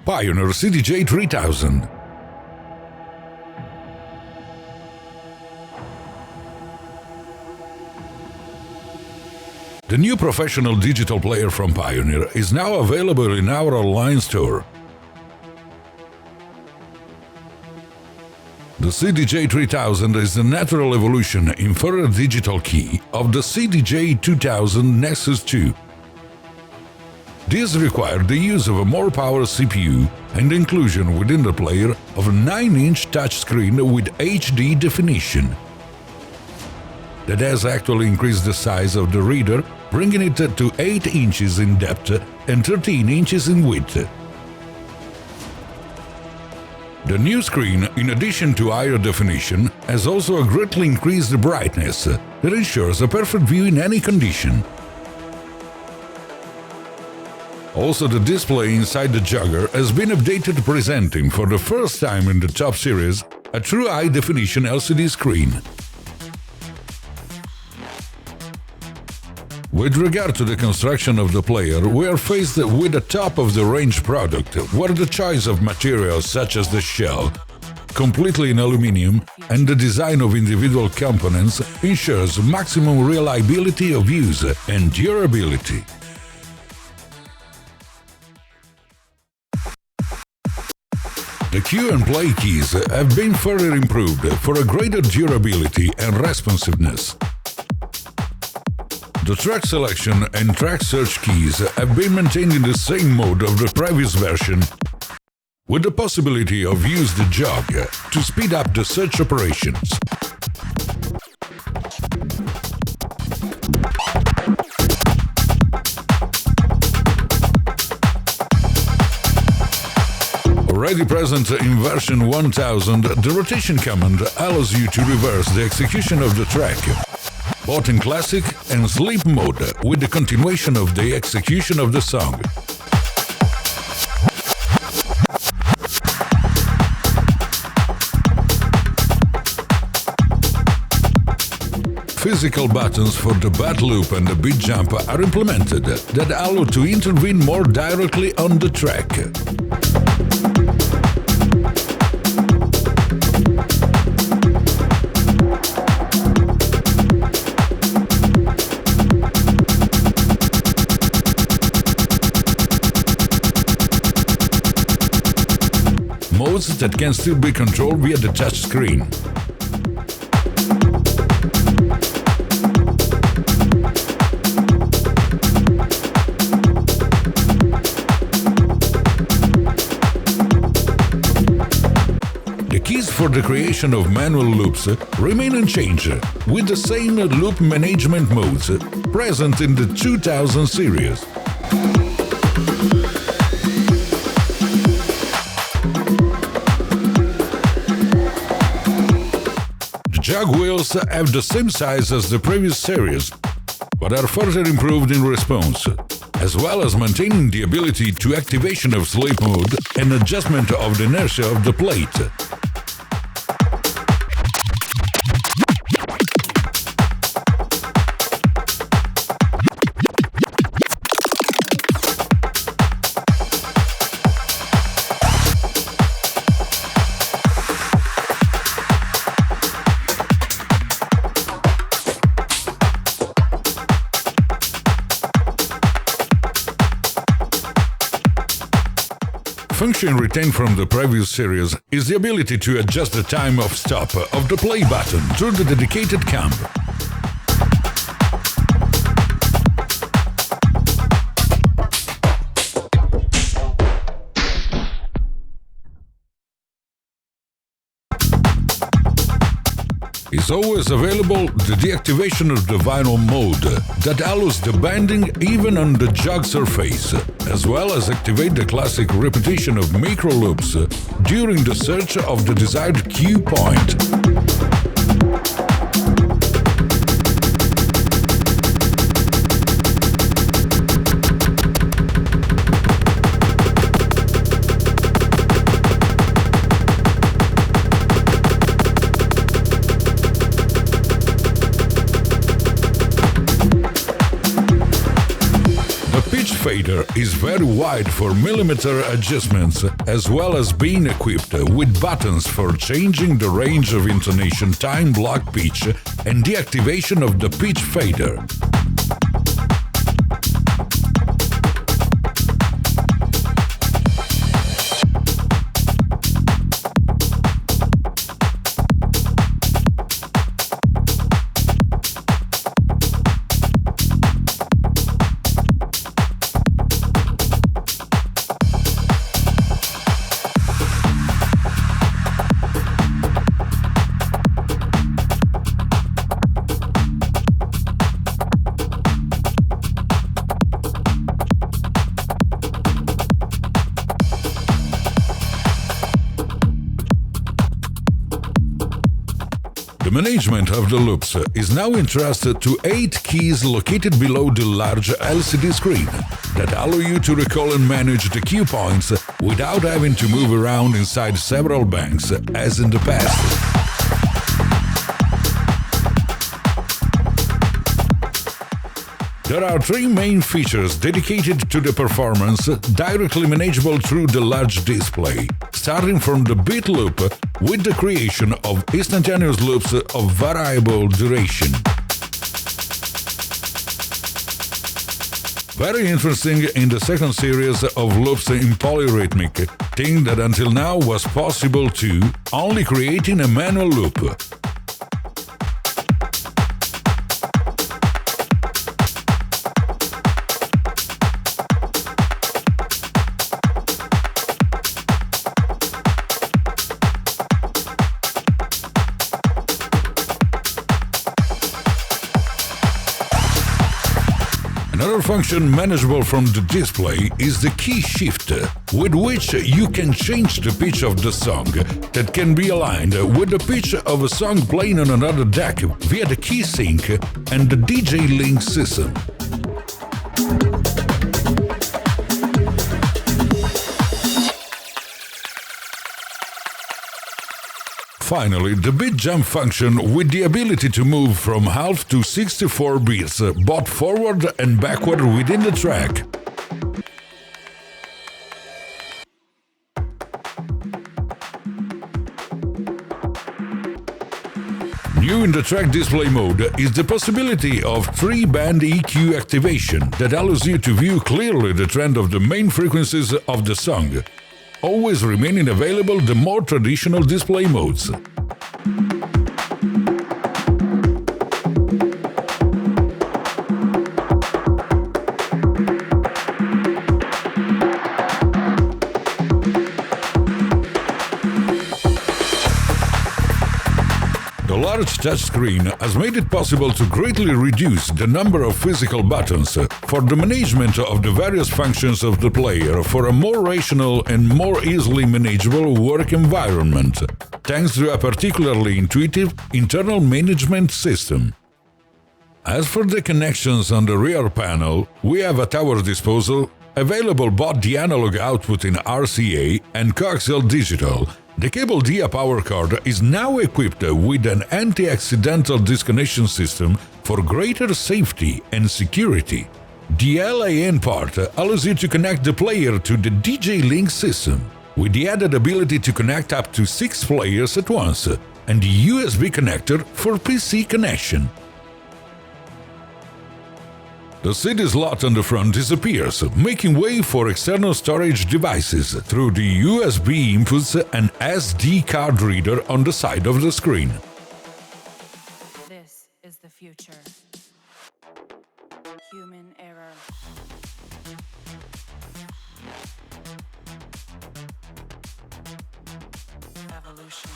Pioneer CDJ-3000. The new professional digital player from Pioneer is now available in our online store. The CDJ-3000 is the natural evolution in further digital key of the CDJ-2000 Nexus 2. This required the use of a more powerful CPU and the inclusion within the player of a 9-inch touchscreen with HD definition. That has actually increased the size of the reader, bringing it to 8 inches in depth and 13 inches in width. The new screen, in addition to higher definition, has also greatly increased the brightness that ensures a perfect view in any condition. Also, the display inside the Jugger has been updated, presenting for the first time in the top series a true high-definition LCD screen. With regard to the construction of the player, we are faced with a top-of-the-range product, where the choice of materials such as the shell, completely in aluminum, and the design of individual components ensures maximum reliability of use and durability. The Q and Play keys have been further improved for a greater durability and responsiveness. The track selection and track search keys have been maintained in the same mode of the previous version, with the possibility of use the jog to speed up the search operations. Already present in version 1000, the rotation command allows you to reverse the execution of the track, both in classic and sleep mode, with the continuation of the execution of the song. Physical buttons for the bat loop and the beat jump are implemented that allow to intervene more directly on the track. Modes that can still be controlled via the touch screen. The keys for the creation of manual loops remain unchanged, with the same loop management modes present in the 2000 series. Jug Wheels have the same size as the previous series, but are further improved in response, as well as maintaining the ability to activation of sleep mode and adjustment of the inertia of the plate. Function retained from the previous series is the ability to adjust the time of stop of the play button through the dedicated cam. Is always available the deactivation of the vinyl mode that allows the bending even on the jug surface, as well as activate the classic repetition of micro loops during the search of the desired cue point. fader is very wide for millimeter adjustments, as well as being equipped with buttons for changing the range of intonation, time block pitch, and deactivation of the pitch fader. The management of the loops is now entrusted to 8 keys located below the large LCD screen that allow you to recall and manage the cue points without having to move around inside several banks as in the past. There are 3 main features dedicated to the performance, directly manageable through the large display, starting from the beat loop with the creation of instantaneous loops of variable duration. Very interesting in the second series of loops in polyrhythmic, thing that until now was possible to only creating a manual loop. Another function manageable from the display is the key shift, with which you can change the pitch of the song that can be aligned with the pitch of a song playing on another deck via the key sync and the DJ link system. Finally, the beat jump function with the ability to move from half to 64 beats, both forward and backward within the track. New in the track display mode is the possibility of 3-band EQ activation that allows you to view clearly the trend of the main frequencies of the song, always remaining available the more traditional display modes. The large touchscreen has made it possible to greatly reduce the number of physical buttons for the management of the various functions of the player for a more rational and more easily manageable work environment, thanks to a particularly intuitive internal management system. As for the connections on the rear panel, we have at our disposal available both the analog output in RCA and coaxial digital. The cable dia power cord is now equipped with an anti-accidental disconnection system for greater safety and security. The LAN part allows you to connect the player to the DJ link system, with the added ability to connect up to 6 players at once, and the USB connector for PC connection. The CD slot on the front disappears, making way for external storage devices through the USB inputs and SD card reader on the side of the screen. This is the future. Human error. Evolution.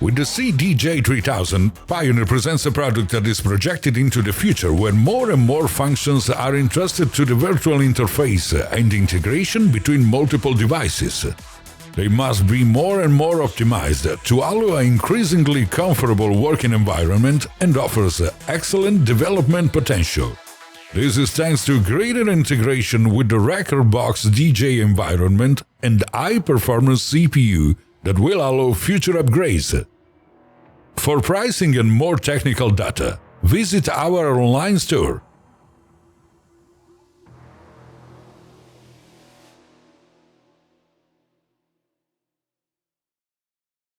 With the CDJ-3000, Pioneer presents a product that is projected into the future where more and more functions are entrusted to the virtual interface and integration between multiple devices. They must be more and more optimized to allow an increasingly comfortable working environment and offers excellent development potential. This is thanks to greater integration with the Rekordbox DJ environment and high-performance CPU that will allow future upgrades. For pricing and more technical data, Visit our online store